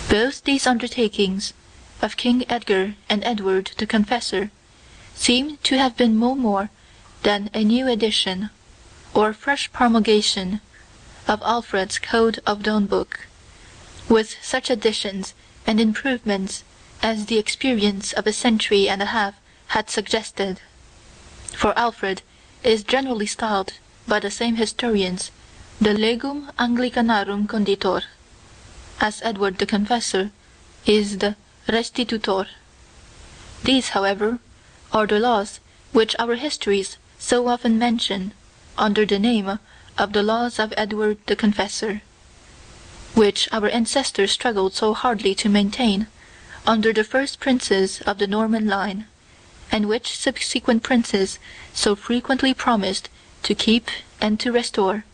Both these undertakings, of King Edgar and Edward the Confessor, seem to have been no more than a new edition, or fresh promulgation, of Alfred's Code of Dawn Book, with such additions and improvements as the experience of a century and a half had suggested. For Alfred is generally styled by the same historians the Legum Anglicanarum Conditor, as Edward the Confessor is the Restitutor. These, however, are the laws which our histories so often mention under the name of the laws of Edward the Confessor, which our ancestors struggled so hardly to maintain under the first princes of the Norman line, and which subsequent princes so frequently promised to keep and to restore,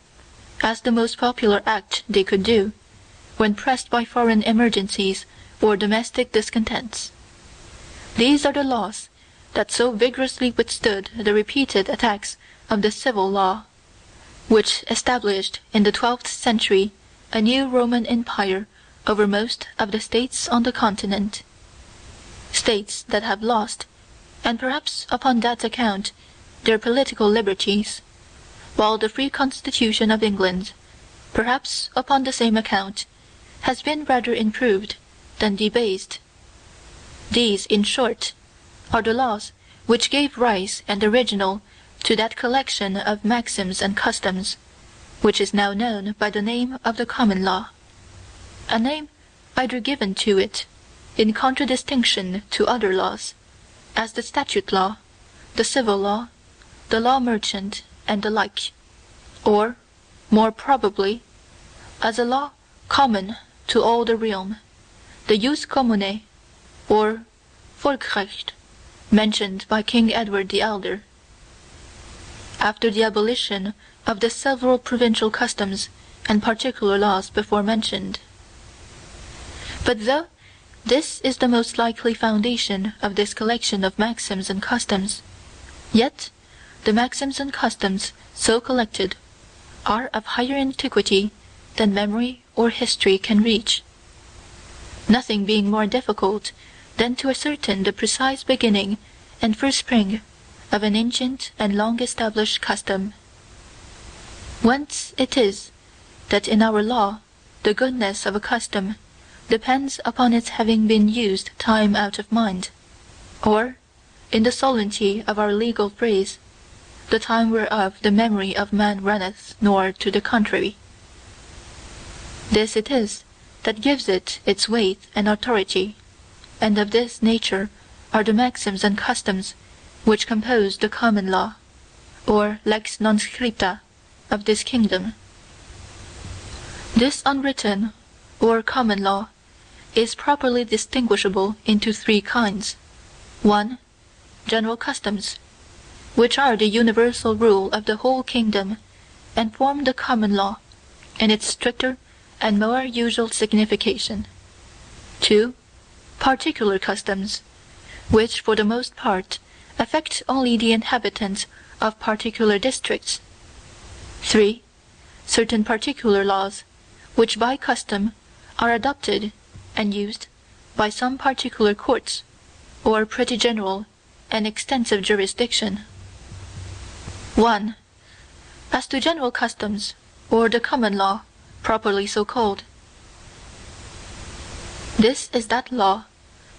as the most popular act they could do, when pressed by foreign emergencies or domestic discontents. These are the laws that so vigorously withstood the repeated attacks of the civil law, which established in the 12th century a new Roman Empire over most of the states on the continent, states that have lost, and perhaps upon that account, their political liberties, while the free constitution of England, perhaps upon the same account, has been rather improved than debased. These, in short, are the laws which gave rise and original to that collection of maxims and customs, which is now known by the name of the common law, a name either given to it in contradistinction to other laws, as the statute law, the civil law, the law merchant, and the like, or, more probably, as a law common to all the realm, the jus commune, or Volksrecht, mentioned by King Edward the Elder, after the abolition of the several provincial customs and particular laws before mentioned. But though this is the most likely foundation of this collection of maxims and customs, yet the maxims and customs so collected are of higher antiquity than memory or history can reach, nothing being more difficult than to ascertain the precise beginning and first spring of an ancient and long-established custom. Whence it is that in our law the goodness of a custom depends upon its having been used time out of mind, or, in the solemnity of our legal phrase, the time whereof the memory of man runneth nor to the contrary. This it is that gives it its weight and authority, and of this nature are the maxims and customs which compose the common law, or lex non scripta, of this kingdom. This unwritten, or common law, is properly distinguishable into three kinds. 1. General customs, which are the universal rule of the whole kingdom, and form the common law in its stricter and more usual signification. 2. Particular customs, which for the most part affect only the inhabitants of particular districts. 3. Certain particular laws, which by custom are adopted and used by some particular courts, or pretty general and extensive jurisdiction. 1. As to general customs, or the common law, properly so called. This is that law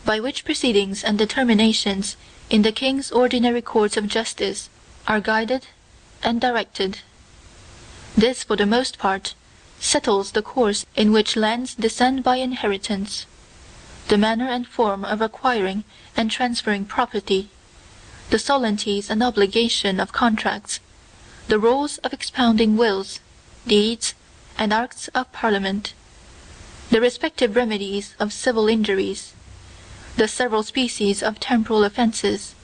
by which proceedings and determinations in the king's ordinary courts of justice are guided and directed. This, for the most part, settles the course in which lands descend by inheritance, the manner and form of acquiring and transferring property, the solemnities and obligation of contracts, the rules of expounding wills, deeds, and acts of parliament, the respective remedies of civil injuries, the several species of temporal offences,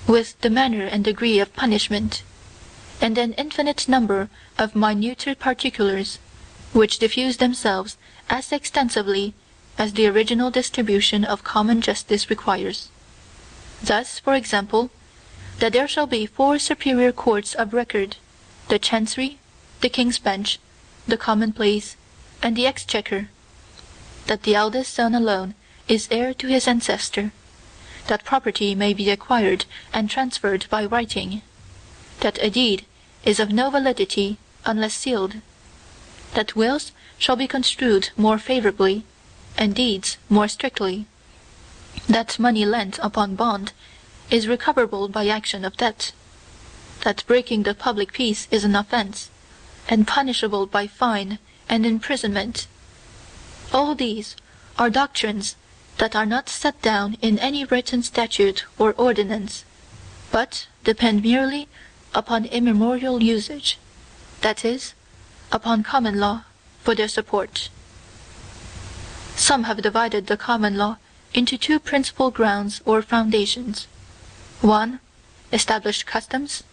with the manner and degree of punishment, and an infinite number of minuter particulars, which diffuse themselves as extensively as the original distribution of common justice requires. Thus, for example, that there shall be 4 superior courts of record, the Chancery, the King's Bench, the Common Pleas, and the Exchequer, that the eldest son alone is heir to his ancestor, that property may be acquired and transferred by writing, that a deed is of no validity unless sealed, that wills shall be construed more favorably, and deeds more strictly, that money lent upon bond is recoverable by action of debt, that breaking the public peace is an offense, and punishable by fine and imprisonment. All these are doctrines that are not set down in any written statute or ordinance, but depend merely upon immemorial usage, that is, upon common law, for their support. Some have divided the common law into two principal grounds or foundations: one, established customs,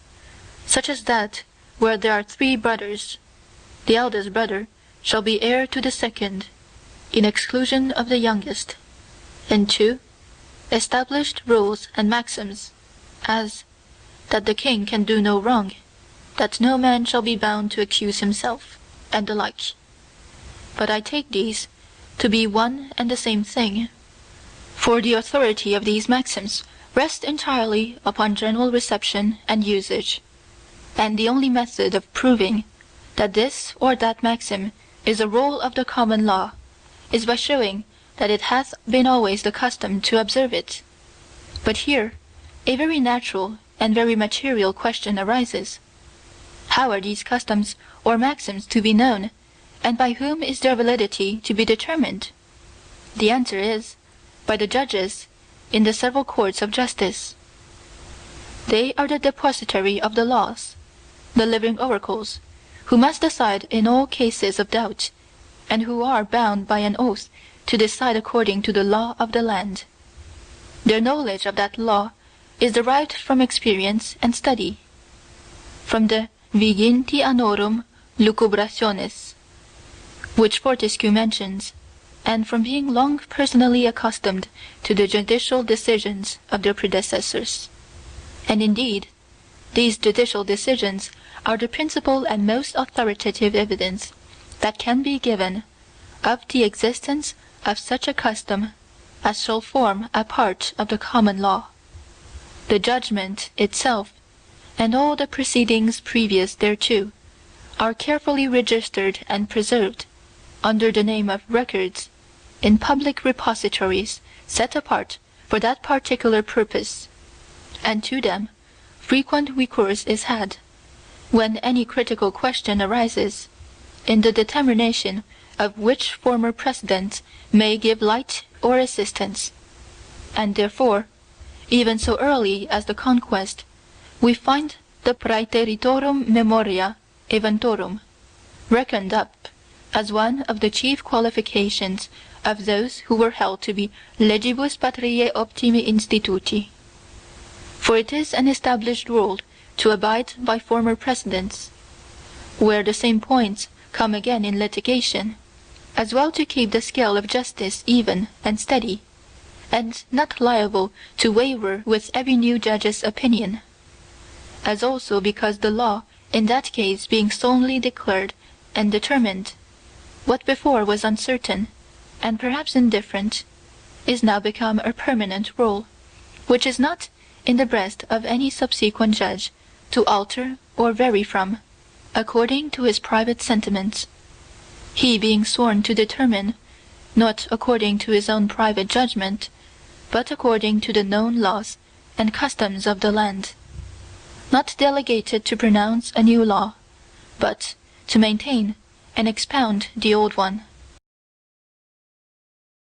such as that where there are 3 brothers, the eldest brother shall be heir to the second, in exclusion of the youngest; and 2, established rules and maxims, as that the king can do no wrong, that no man shall be bound to accuse himself, and the like. But I take these to be one and the same thing, for the authority of these maxims rests entirely upon general reception and usage, and the only method of proving that this or that maxim is a rule of the common law is by showing that it hath been always the custom to observe it. But here a very natural and very material question arises: how are these customs or maxims to be known, and by whom is their validity to be determined? The answer is, by the judges in the several courts of justice. They are the depositary of the laws, the living oracles, who must decide in all cases of doubt, and who are bound by an oath to decide according to the law of the land. Their knowledge of that law is derived from experience and study, from the viginti annorum lucubrationes, which Fortescue mentions, and from being long personally accustomed to the judicial decisions of their predecessors. And indeed, these judicial decisions are the principal and most authoritative evidence that can be given of the existence of such a custom as shall form a part of the common law. The judgment itself, and all the proceedings previous thereto, are carefully registered and preserved, under the name of records, in public repositories set apart for that particular purpose, and to them frequent recourse is had, when any critical question arises, in the determination of which former precedents may give light or assistance. And therefore, even so early as the Conquest, we find the praeteritorum memoria eventorum reckoned up as one of the chief qualifications of those who were held to be legibus patriae optimi instituti. For it is an established rule to abide by former precedents, where the same points come again in litigation, as well to keep the scale of justice even and steady, and not liable to waver with every new judge's opinion, as also because the law in that case being solemnly declared and determined, what before was uncertain, and perhaps indifferent, is now become a permanent rule, which is not in the breast of any subsequent judge to alter or vary from, according to his private sentiments, he being sworn to determine, not according to his own private judgment, but according to the known laws and customs of the land, not delegated to pronounce a new law, but to maintain and expound the old one.